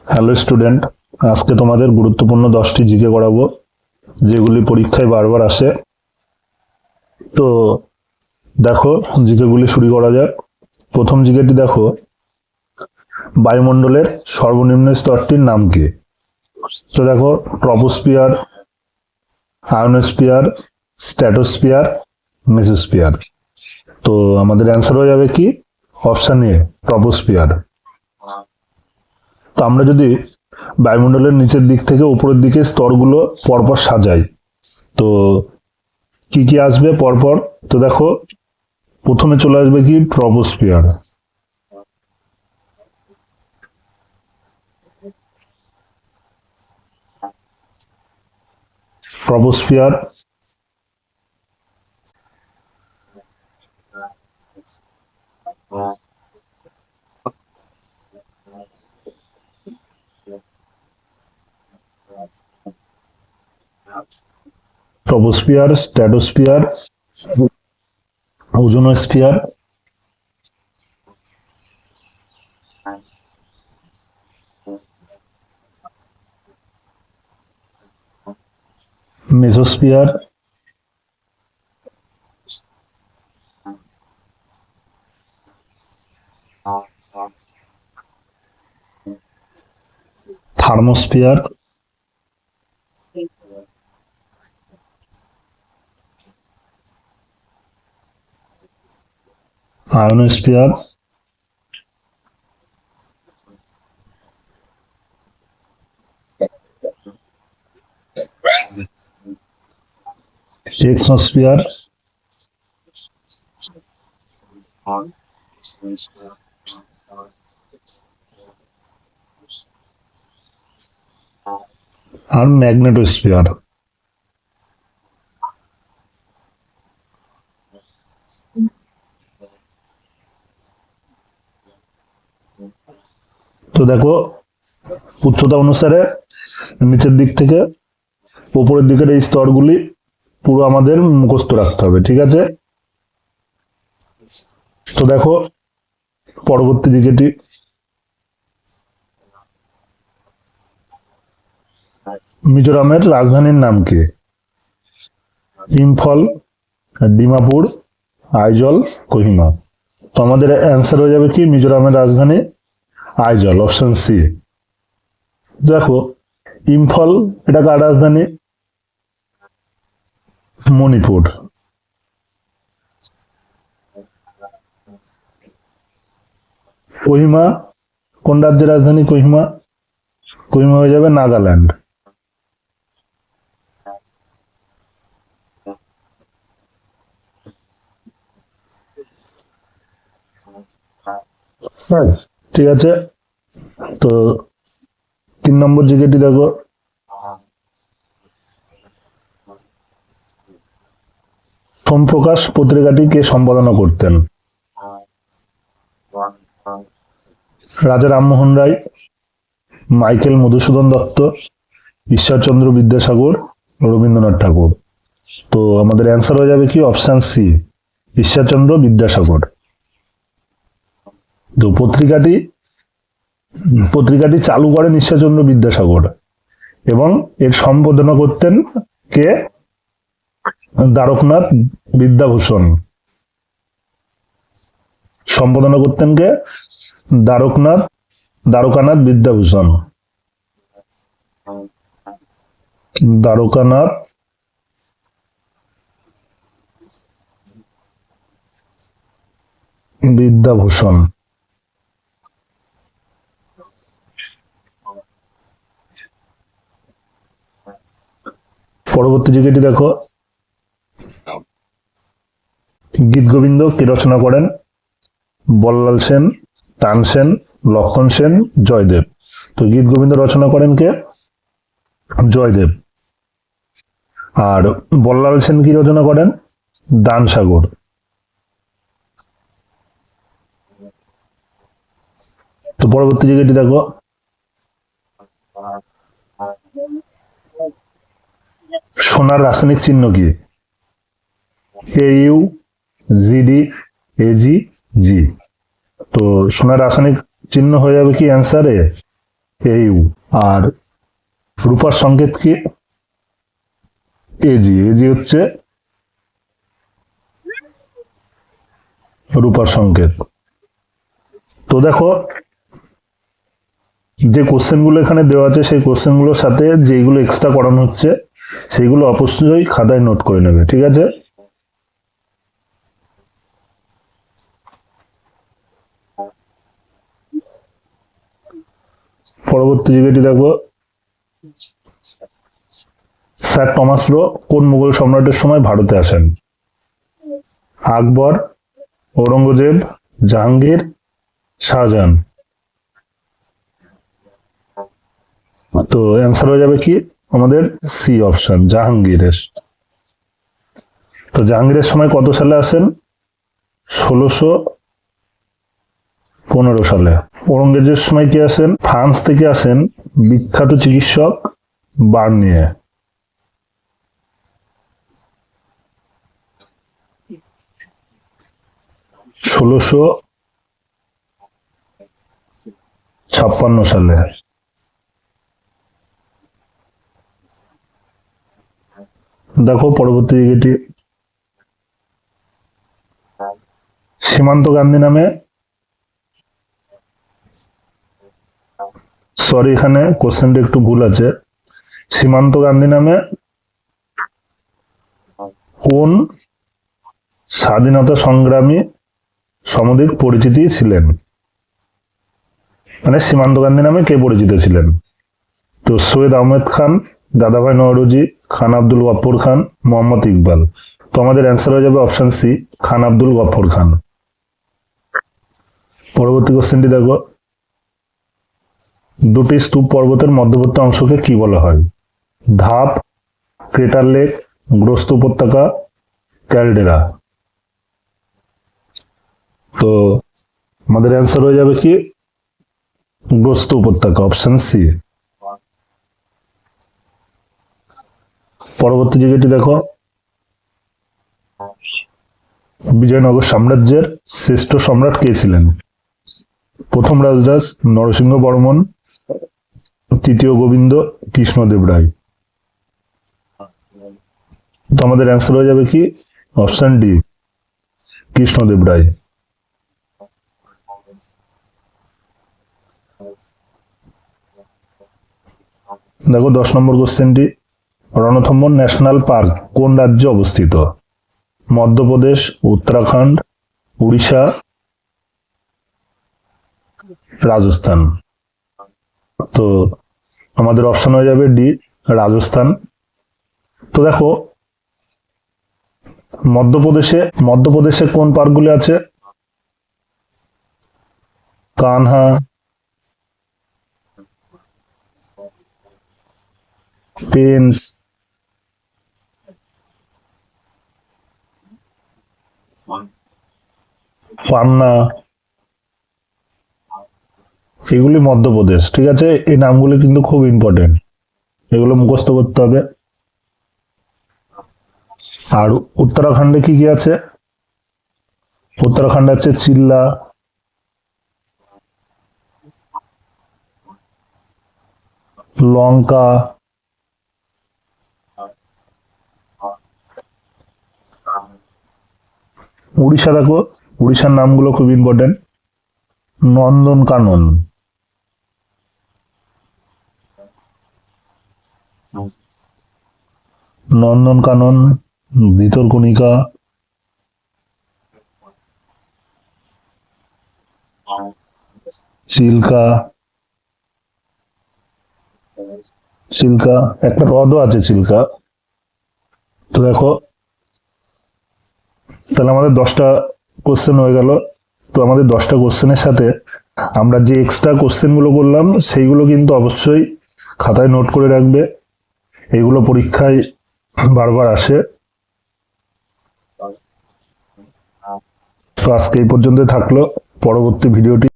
Hello student, আজকে তোমাদের গুরুত্বপূর্ণ 10টি জিকে করাবো, যেগুলি পরীক্ষায় বারবার আসে। তো দেখো, জিকেগুলি শুরু করা যাক। প্রথম জিকেটি দেখো, বায়ুমণ্ডলের সর্বনিম্ন স্তরটির নাম কি? তো দেখো, ট্রপোস্ফিয়ার, আয়োনোস্ফিয়ার, স্ট্র্যাটোস্ফিয়ার, মেসোস্ফিয়ার। তো আমাদের অ্যান্সার হয়ে যাবে কি? Option A, troposphere. তো আমরা যদি বায়ুমণ্ডলের নিচের দিক থেকে উপরের দিকে স্তরগুলো পরপর সাজাই, তো কি কি আসবে পরপর? তো দেখো, প্রথমে চলে আসবে কি? Troposphere. Troposphere, troposphere, stratosphere, ozonosphere, mesosphere, thermosphere, ionosphere, exosphere, আর ম্যাগনেটোস্ফিয়ার। তো দেখো, উচ্চতা অনুসারে নিচের দিক থেকে উপরের দিকের এই স্তরগুলি পুরো আমাদের মুখস্থ রাখতে হবে, ঠিক আছে? তো দেখো, পরবর্তী জিকেটি, মিজোরামের রাজধানীর নাম কি? ইম্ফল, ডিমাপুর, আইজল, কোহিমা। তো আমাদের অ্যান্সার হয়ে যাবে কি? মিজোরামের রাজধানী আইজল, অপশন সি। দেখো, ইম্ফল এটা কার রাজধানী? মণিপুর। কোহিমা কোন রাজ্যের রাজধানী? কোহিমা, কোহিমা হয়ে যাবে নাগাল্যান্ড। ঠিক আছে। তো 3 নম্বর জিকেটি দেখো, সোমপ্রকাশ পত্রিকাটি কে সম্পাদনা করতেন? রাজা রামমোহন রায়, মাইকেল মধুসূদন দত্ত, ঈশ্বরচন্দ্র বিদ্যাসাগর, রবীন্দ্রনাথ ঠাকুর। তো আমাদের অ্যান্সার হয়ে যাবে কি? Option C, Ishwarchandra Vidyasagar. তো পত্রিকাটি চালু করেন ঈশ্বরচন্দ্র বিদ্যাসাগর, এবং এর সম্পাদনা করতেন কে? দ্বারকনাথ বিদ্যাভূষণ। সম্পাদনা করতেন কে? দ্বারকানাথ বিদ্যাভূষণ। দ্বারকানাথ বিদ্যাভূষণ। পরবর্তী জিকেটি দেখো, গীত গোবিন্দ কে রচনা করেন? বল্লাল সেন, তানসেন, লক্ষণ সেন, জয়দেব। তো গীত গোবিন্দ রচনা করেন কে? জয়দেব। আর বল্লাল সেন কি রচনা করেন? দান সাগর। তো পরবর্তী জায়গাটি দেখো, সোনার রাসায়নিক চিহ্ন কি? AU, GD, AG, G। তো সোনার রাসায়নিক চিহ্ন হয়ে যাবে কি? অ্যান্সারে AU। আর রূপার সংকেত কি? AG। AG হচ্ছে রূপার সংকেত। তো দেখো, যে কোশ্চেনগুলো এখানে দেওয়া আছে সেই কোশ্চেনগুলোর সাথে যেগুলো এক্সট্রা করানো হচ্ছে সেগুলো অবশ্যই খাতায় নোট করে নেবে, ঠিক আছে? পরবর্তী জিকেটি দেখো, স্যার টমাস লো কোন মুঘল সম্রাটের সময় ভারতে আসেন? আকবর, ঔরঙ্গজেব, জাহাঙ্গীর, শাহজাহান। তো অ্যান্সার হয়ে যাবে কি আমাদের সি অপশন, জাহাঙ্গীরের। তো জাহাঙ্গীরের সময় কত সালে আসেন? 1615 সালে। ঔরঙ্গজেবের সময় কি আসেন? ফ্রান্স থেকে আসেন বিখ্যাত চিকিৎসক বার্নিয়ে। ষোলোশো 56 সালে। দেখো পরবর্তী দিকেটি, সীমান্ত গান্ধী নামে, সরি এখানে কোশ্চেনটা একটু ভুল আছে। সীমান্ত গান্ধী নামে কোন স্বাধীনতা সংগ্রামী সমধিক পরিচিতি ছিলেন? মানে সীমান্ত গান্ধী নামে কে পরিচিত ছিলেন? তো সৈয়দ আহমেদ খান, দাদাভাই নওরোজি, খান আব্দুল গফফর খান, মোহাম্মদ ইকবাল। তো আমাদের অ্যান্সার হয়ে যাবে অপশন সি, খান আব্দুল গফফর খান। পরবর্তী কোশ্চেনটি দেখো, দুটি স্তূপ পর্বতের মধ্যবর্তী অংশকে কি বলা হয়? ধাপ, ক্রেটার লেক, গ্রস্ত উপত্যকা, ক্যালডেরা। তো আমাদের অ্যান্সার হয়ে যাবে কি গ্রস্ত উপত্যকা, অপশন সি। পরবর্তী জায়গাটি দেখো, বিজয়নগর সাম্রাজ্যের শ্রেষ্ঠ সম্রাট কে ছিলেন? প্রথম রাজরাজ নরসিংহ বর্মন, তৃতীয় গোবিন্দ কৃষ্ণদেব রায়। তো আমাদের অ্যান্সার হয়ে যাবে কি অপশন ডি, কৃষ্ণদেব রায়। দেখো 10 নম্বর কোশ্চেনটি, রণথম্বর ন্যাশনাল পার্ক কোন রাজ্যে অবস্থিত? মধ্যপ্রদেশ, উত্তরাখণ্ড, উড়িষ্যা, রাজস্থান। তো আমাদের অপশন হয়ে যাবে ডি, রাজস্থান। তো দেখো মধ্যপ্রদেশে কোন পার্কগুলি আছে? কানহা, পেন্স, পান্না, এগুলি মধ্যপ্রদেশ, ঠিক আছে? এই নামগুলি কিন্তু খুব ইম্পর্টেন্ট, এগুলো মুখস্থ করতে হবে। আর উত্তরাখণ্ডে কি কি আছে? উত্তরাখণ্ডে আছে চিল্লা, লঙ্কা, উড়িষ্যা দেখো, উড়িষ্যার নামগুলো খুব ইম্পর্টেন্ট, নন্দনকানন, নন্দনকানন, ভিতরকণিকা, চিল্কা, চিল্কা একটা হ্রদও আছে চিল্কা। তো দেখো তাহলে আমাদের 10টা কোশ্চেন হয়ে গেল। তো আমাদের 10টা কোশ্চেনের সাথে আমরা যে এক্সট্রা কোশ্চেনগুলো করলাম সেইগুলো কিন্তু অবশ্যই খাতায় নোট করে রাখবে, এগুলো পরীক্ষায় বারবার আসে। তো আজকে এই পর্যন্ত থাকলো, পরবর্তী ভিডিওটি